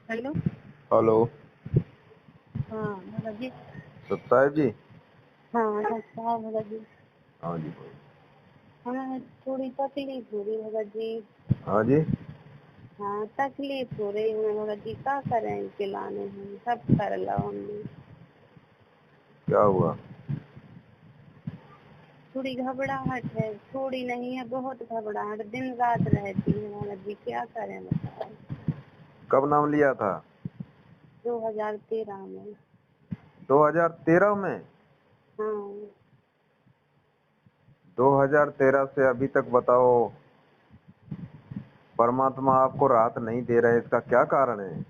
Hello. Hello. हाँ भगत जी। साहब जी। हाँ नमस्कार भगत जी। हाँ जी बोलिए। हमें थोड़ी तकलीफ हो रही भगत जी। हाँ जी। हाँ तकलीफ हो रही है भगत जी, क्या करें खिलाने हम सब कर लो हमने। क्या हुआ? थोड़ी घबराहट है, थोड़ी नहीं है बहुत घबराहट दिन रात रहती है भगत जी, क्या करें बताओ। कब नाम लिया था? 2013 में। 2013 में? हाँ 2013 से अभी तक बताओ, परमात्मा आपको राहत नहीं दे रहे, इसका क्या कारण है?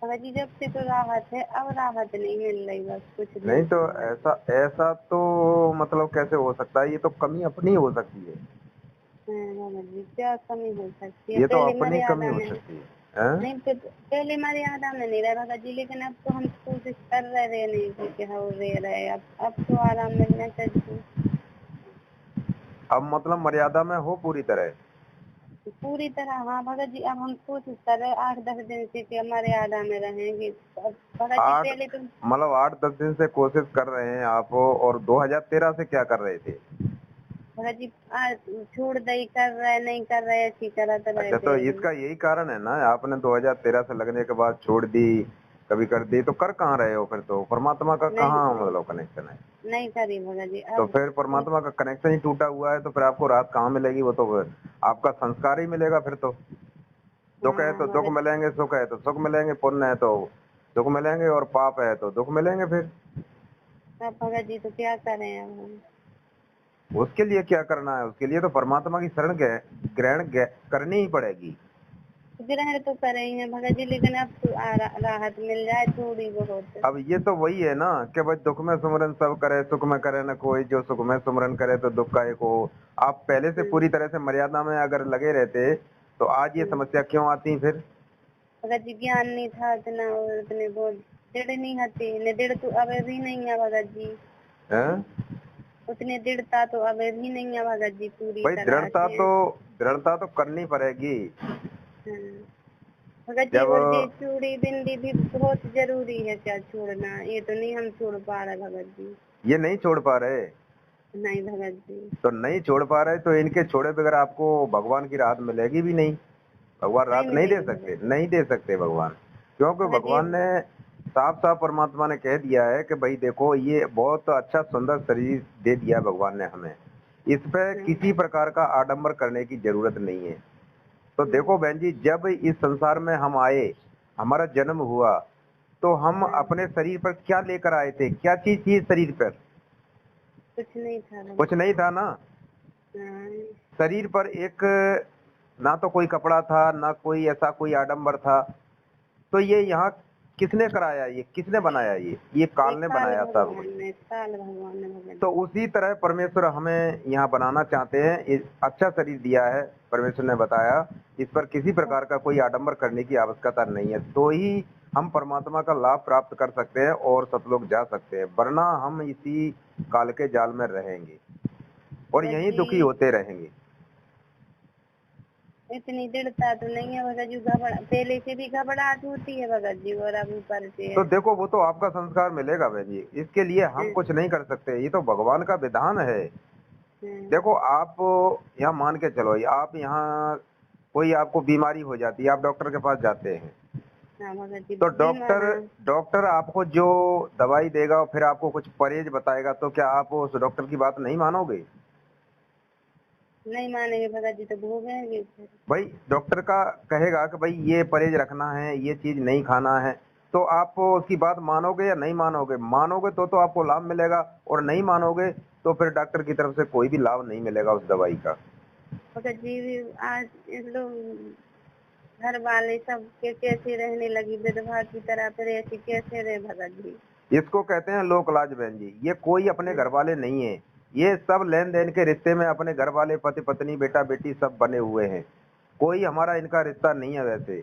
भगत जी, जब से तो राहत है, अब राहत नहीं मिल रही बस कुछ नहीं दिन तो से भगत जी। ऐसा ऐसा तो मतलब कैसे हो सकता है? ये तो कमी अपनी हो सकती है। हाँ भगत जी, क्या कमी हो सकती है, ये तो पहले अपनी कमी मर्यादा हो में। सकती है। हैं? नहीं तो पहले मर्यादा में नहीं रह रहा जी, लेकिन अब तो हम कोशिश कर रहे रहने की कि हम रह रहे, अब तो आराम मिलना चाहिए। अब मतलब मर्यादा में हो पूरी तरह? पूरी तरह हाँ भगत जी, अब हम कोशिश कर रहे 8-10 दिन से कि मर्यादा में रहेंगे। अब भगत जी आठ पहले तो मतलब 8-10 दिन से कोशिश कर रहे हैं आप, और 2013 से क्या कर रहे थे? भगत जी छोड़ दई कर रहे नहीं कर रहे ऐसी करते रहे अच्छा, तो पहले। इसका यही कारण है ना, आपने 2013 से लगने के बाद छोड़ दी, कभी कर दी, तो कर कहाँ रहे हो? फिर तो परमात्मा का नहीं कहाँ मतलब कनेक्शन है? नहीं करी भगत जी तो अब। फिर परमात्मा का कनेक्शन ही टूटा हुआ है, तो फिर आपको राहत कहाँ मिलेगी? वो तो आपका संस्कार ही मिलेगा फिर तो। दुख है हाँ तो दुख भगत मिलेंगे, सुख है तो सुख मिलेंगे, पुण्य है तो दुख मिलेंगे, और पाप है तो दुख मिलेंगे फिर। अब भगत जी तो क्या करें अब हम। उसके लिए क्या करना है? उसके लिए तो परमात्मा की शरण ग्रहण करनी ही पड़ेगी। ग्रहण तो करे ही है भगत जी, लेकिन अब तो राहत मिल जाए थोड़ी बहुत। अब ये तो वही है ना कि भाई दुख में सुमरन सब करे, सुख में करे न कोई, जो सुख में सुमरन करे तो दुख का एक हो। आप पहले से हम्म पूरी तरह से मर्यादा में अगर लगे रहते तो आज ये हम्म। समस्या क्यों आती फिर? भगत जी ज्ञान नहीं था इतना, और इतने बहुत दृढ़ नहीं हती ने दृढ़ तो अब भी नहीं है भगत जी। हैं? उतने दृढ़ता तो अब भी नहीं है भगत जी पूरी भाई तरह से। दृढ़ता तो करनी पड़ेगी। हाँ भगत जी, जब और ये चूड़ी बिंदी भी बहुत जरूरी है क्या छोड़ना, ये तो नहीं हम छोड़ पा रहे भगत जी। ये नहीं छोड़ पा रहे, नहीं भगत जी। तो नहीं छोड़ पा रहे तो इनके छोड़े बगैर आपको भगवान की राहत मिलेगी भी नहीं। भगवान नहीं राहत नहीं दे मिलेगी सकते, भगत जी। नहीं दे सकते भगवान। क्योंकि भगत जी भगवान ने साफ साफ परमात्मा ने कह दिया है कि भाई देखो, ये बहुत अच्छा सुंदर शरीर दे दिया है भगवान ने हमें, इस पे हाँ किसी प्रकार का आडंबर करने की जरूरत नहीं है। तो देखो बहन जी, जब इस संसार में हम आए, हमारा जन्म हुआ, तो हम हाँ अपने शरीर पर क्या लेकर आए थे? क्या चीज थी शरीर पर? कुछ नहीं था कुछ भगत नहीं जी। था ना। हाँ शरीर पर एक, ना तो कोई कपड़ा था, ना कोई ऐसा कोई आडंबर था। तो ये यहाँ किसने कराया? ये किसने बनाया? ये ये काल ने बनाया सब कुछ। काल भगवान ने भगत तो जी। उसी तरह परमेश्वर हमें यहाँ बनाना चाहते हैं। इस अच्छा शरीर दिया है, परमेश्वर ने बताया इस पर किसी प्रकार का कोई आडंबर करने की आवश्यकता नहीं है, तो ही हम परमात्मा का लाभ प्राप्त कर सकते हैं और सतलोक जा सकते हैं, वरना हम इसी काल के जाल में रहेंगे और भगत यहीं दुखी जी होते रहेंगे। इतनी दृढ़ता तो नहीं है भगत जी, घबरा पहले से भी घबराहट होती है भगत जी, और अब ऊपर से तो देखो, वो तो आपका संस्कार मिलेगा बहन जी, इसके लिए हम हम्म, कुछ नहीं कर सकते, ये तो भगवान का विधान है। हम्म, देखो, आप यहाँ मान के चलो, आप यहाँ कोई आपको बीमारी हो जाती है, आप डॉक्टर के पास जाते हैं, हाँ भगत जी तो बीमा डॉक्टर हाँ। डॉक्टर आपको जो दवाई देगा और फिर आपको कुछ परहेज बताएगा, तो क्या आप उस डॉक्टर की बात नहीं मानोगे? नहीं मानेंगे भगत जी तो भोगेंगे फिर। भाई डॉक्टर का कहेगा कि भाई ये परहेज रखना है, ये चीज नहीं खाना है, तो आप उसकी बात मानोगे या नहीं मानोगे? मानोगे तो आपको लाभ मिलेगा, और नहीं मानोगे तो फिर डॉक्टर की तरफ से कोई भी लाभ नहीं मिलेगा उस दवाई का। भगत जी भी आज इन लोग घर वाले सब के कैसे रहने लगी विधवा की तरह, फिर ऐसी कैसे रहे भगत जी। इसको कहते हैं लोक लाज बहन जी। ये कोई अपने घर हम्म, वाले नहीं है, ये सब लेन देन के रिश्ते में अपने घर वाले, पति पत्नी बेटा बेटी सब बने हुए हैं। कोई हमारा इनका रिश्ता नहीं है वैसे।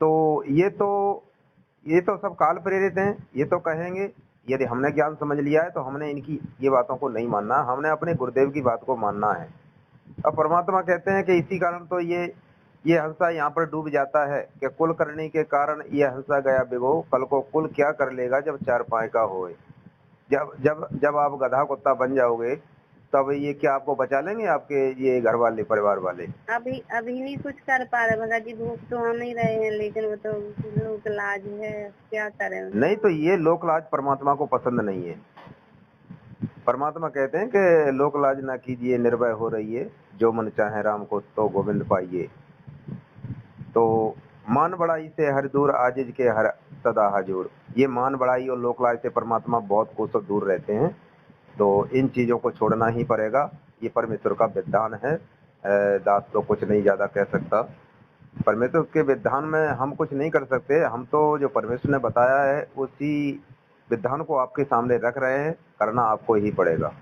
तो ये तो सब काल प्रेरित हैं, ये तो कहेंगे। यदि हमने ज्ञान समझ लिया है तो हमने इनकी ये बातों को नहीं मानना, हमने अपने गुरुदेव की बात को मानना है। अब परमात्मा कहते हैं कि इसी कारण तो ये ये हंसा यहाँ पर डूब जाता है कि कुल करने के कारण ये हंसा गया बिगो, कल को कुल क्या कर लेगा जब चार पाए का होए। जब जब जब आप गधा कुत्ता बन जाओगे तब ये क्या आपको बचा लेंगे आपके ये घर वाले परिवार वाले? अभी अभी नहीं कुछ कर पा रहे भगत जी, भूख तो हम ही रहे हैं, लेकिन वो तो लोक लाज है, क्या करें। नहीं तो ये लोक लाज परमात्मा को पसंद नहीं है। परमात्मा कहते हैं कि लोक लाज ना कीजिए निर्भय हो रहिए, जो मन चाहे राम को तो गोविंद पाइए। तो मान बढ़ाई से हर दूर आजिज के हर सदा हजूर, ये मान बढ़ाई और लोक लाज से परमात्मा बहुत कोसों दूर रहते हैं। तो इन चीजों को छोड़ना ही पड़ेगा, ये परमेश्वर का विधान है। दास तो कुछ नहीं ज्यादा कह सकता, परमेश्वर के विधान में हम कुछ नहीं कर सकते। हम तो जो परमेश्वर ने बताया है उसी विधान को आपके सामने रख रहे हैं, करना आपको ही पड़ेगा।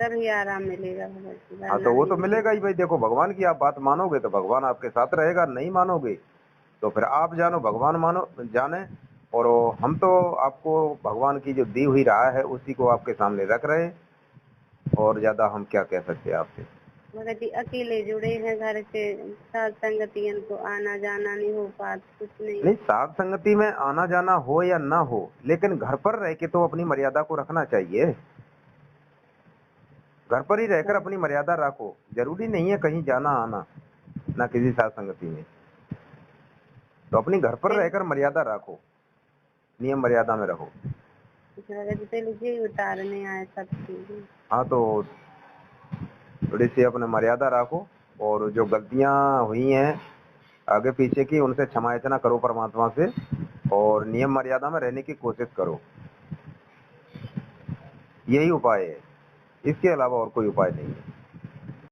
तभी आराम मिलेगा भगत जी। हाँ तो वो तो मिलेगा ही भाई। देखो भगवान की आप बात मानोगे तो भगवान आपके साथ रहेगा, नहीं मानोगे तो फिर आप जानो भगवान मानो जाने। और हम तो आपको भगवान की जो दी हुई राह है उसी को आपके सामने रख रहे हैं, और ज्यादा हम क्या कह सकते हैं आपसे। भगत जी अकेले जुड़े हैं, घर के साथ संगतियन को आना जाना नहीं हो पाता, कुछ नहीं। नहीं, साथ संगति में आना जाना हो या ना हो, लेकिन घर पर रह के तो अपनी मर्यादा को रखना चाहिए। घर पर ही रहकर अपनी मर्यादा रखो, जरूरी नहीं है कहीं जाना आना, ना किसी साथ संगति में। तो अपनी घर पर रहकर मर्यादा रखो, नियम मर्यादा में रहो। भगत जी पहले यही उतारने आए सब चीजें। हाँ तो थोड़ी सी अपने मर्यादा रखो, और जो गलतियां हुई हैं आगे पीछे की उनसे क्षमा याचना करो परमात्मा से, और नियम मर्यादा में रहने की कोशिश करो। यही उपाय है, इसके अलावा और कोई उपाय नहीं है।